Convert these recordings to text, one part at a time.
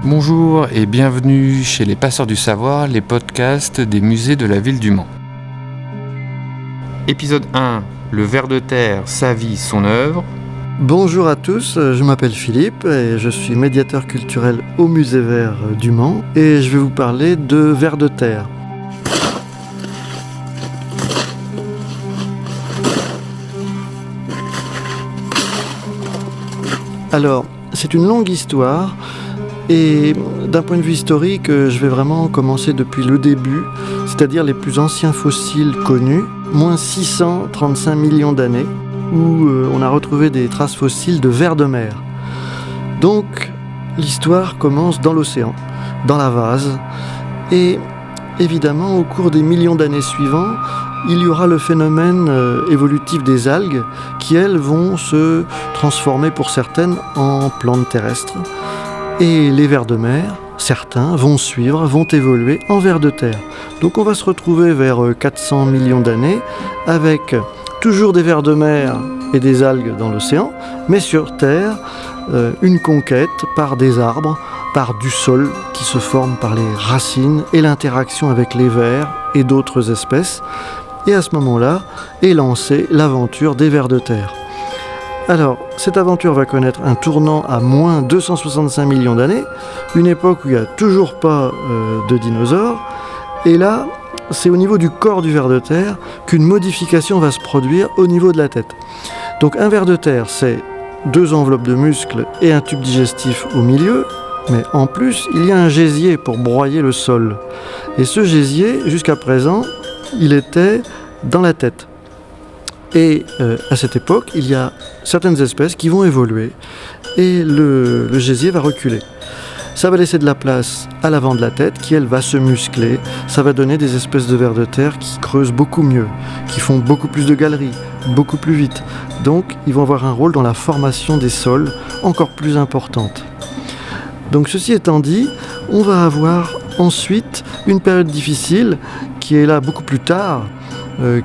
Bonjour et bienvenue chez les Passeurs du Savoir, les podcasts des musées de la ville du Mans. Épisode 1, le ver de terre, sa vie, son œuvre. Bonjour à tous, je m'appelle Philippe et je suis médiateur culturel au musée vert du Mans et je vais vous parler de ver de terre. Alors, c'est une longue histoire et d'un point de vue historique, je vais vraiment commencer depuis le début, c'est-à-dire les plus anciens fossiles connus, moins 635 millions d'années, où on a retrouvé des traces fossiles de vers de mer. Donc, l'histoire commence dans l'océan, dans la vase, et évidemment, au cours des millions d'années suivants, il y aura le phénomène évolutif des algues qui, elles, vont se transformer pour certaines en plantes terrestres. Et les vers de mer, certains, vont suivre, vont évoluer en vers de terre. Donc on va se retrouver vers 400 millions d'années avec toujours des vers de mer et des algues dans l'océan, mais sur Terre, une conquête par des arbres, par du sol qui se forme par les racines et l'interaction avec les vers et d'autres espèces. Et à ce moment-là est lancée l'aventure des vers de terre. Alors, cette aventure va connaître un tournant à moins 265 millions d'années, une époque où il n'y a toujours pas de dinosaures, et là, c'est au niveau du corps du ver de terre qu'une modification va se produire au niveau de la tête. Donc un ver de terre, c'est 2 enveloppes de muscles et un tube digestif au milieu, mais en plus, il y a un gésier pour broyer le sol. Et ce gésier, jusqu'à présent, il était dans la tête. Et à cette époque, il y a certaines espèces qui vont évoluer et le gésier va reculer. Ça va laisser de la place à l'avant de la tête qui, elle, va se muscler. Ça va donner des espèces de vers de terre qui creusent beaucoup mieux, qui font beaucoup plus de galeries, beaucoup plus vite. Donc, ils vont avoir un rôle dans la formation des sols encore plus importante. Donc, ceci étant dit, on va avoir ensuite une période difficile qui est là beaucoup plus tard,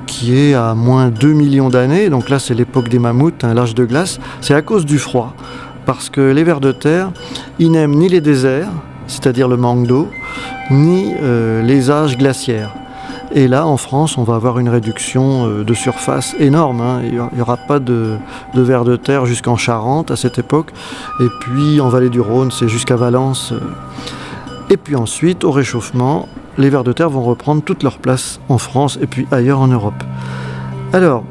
qui est à moins 2 millions d'années. Donc là, c'est l'époque des mammouths, l'âge de glace. C'est à cause du froid. Parce que les vers de terre, ils n'aiment ni les déserts, c'est-à-dire le manque d'eau, ni les âges glaciaires. Et là, en France, on va avoir une réduction de surface énorme. Il n'y aura pas de vers de terre jusqu'en Charente à cette époque. Et puis, en vallée du Rhône, c'est jusqu'à Valence. Et puis ensuite, au réchauffement, les vers de terre vont reprendre toute leur place en France et puis ailleurs en Europe. Alors,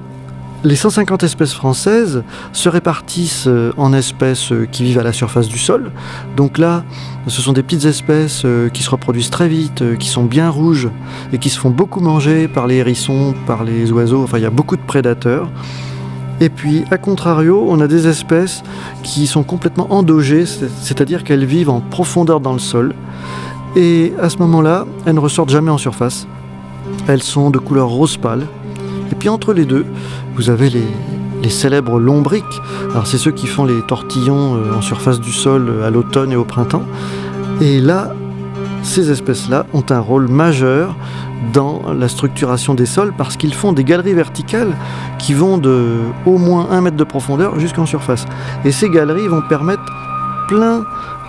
les 150 espèces françaises se répartissent en espèces qui vivent à la surface du sol. Donc là, ce sont des petites espèces qui se reproduisent très vite, qui sont bien rouges et qui se font beaucoup manger par les hérissons, par les oiseaux. Enfin, il y a beaucoup de prédateurs. Et puis, à contrario, on a des espèces qui sont complètement endogées, c'est-à-dire qu'elles vivent en profondeur dans le sol. Et à ce moment-là, elles ne ressortent jamais en surface. Elles sont de couleur rose pâle. Et puis entre les deux, vous avez les célèbres lombrics. Alors c'est ceux qui font les tortillons en surface du sol à l'automne et au printemps. Et là, ces espèces-là ont un rôle majeur dans la structuration des sols parce qu'ils font des galeries verticales qui vont de au moins 1 mètre de profondeur jusqu'en surface. Et ces galeries vont permettre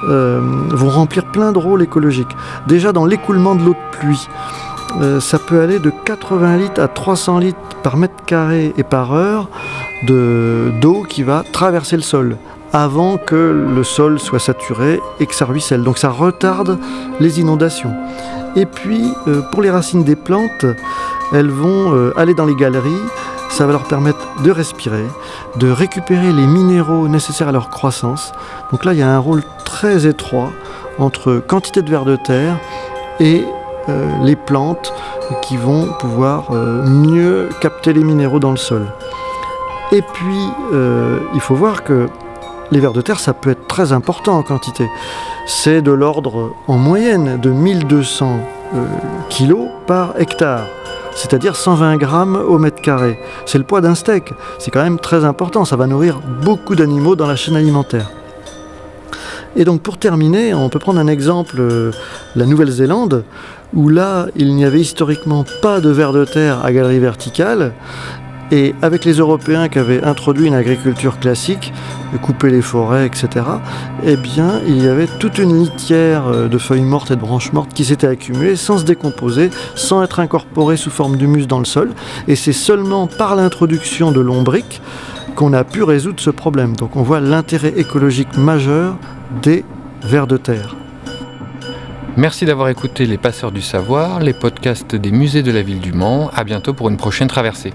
vont remplir plein de rôles écologiques. Déjà dans l'écoulement de l'eau de pluie, ça peut aller de 80 litres à 300 litres par mètre carré et par heure d'eau qui va traverser le sol avant que le sol soit saturé et que ça ruisselle. Donc ça retarde les inondations. Et puis pour les racines des plantes, elles vont aller dans les galeries. Ça va leur permettre de respirer, de récupérer les minéraux nécessaires à leur croissance. Donc là, il y a un rôle très étroit entre quantité de vers de terre et les plantes qui vont pouvoir mieux capter les minéraux dans le sol. Et puis, il faut voir que les vers de terre, ça peut être très important en quantité. C'est de l'ordre, en moyenne, de 1200 kilos par hectare. C'est-à-dire 120 grammes au mètre carré. C'est le poids d'un steak. C'est quand même très important. Ça va nourrir beaucoup d'animaux dans la chaîne alimentaire. Et donc pour terminer, on peut prendre un exemple, la Nouvelle-Zélande, où là, il n'y avait historiquement pas de vers de terre à galerie verticale. Et avec les Européens qui avaient introduit une agriculture classique, couper les forêts, etc., eh bien, il y avait toute une litière de feuilles mortes et de branches mortes qui s'était accumulée sans se décomposer, sans être incorporée sous forme d'humus dans le sol. Et c'est seulement par l'introduction de lombric qu'on a pu résoudre ce problème. Donc on voit l'intérêt écologique majeur des vers de terre. Merci d'avoir écouté Les Passeurs du Savoir, les podcasts des musées de la ville du Mans. À bientôt pour une prochaine traversée.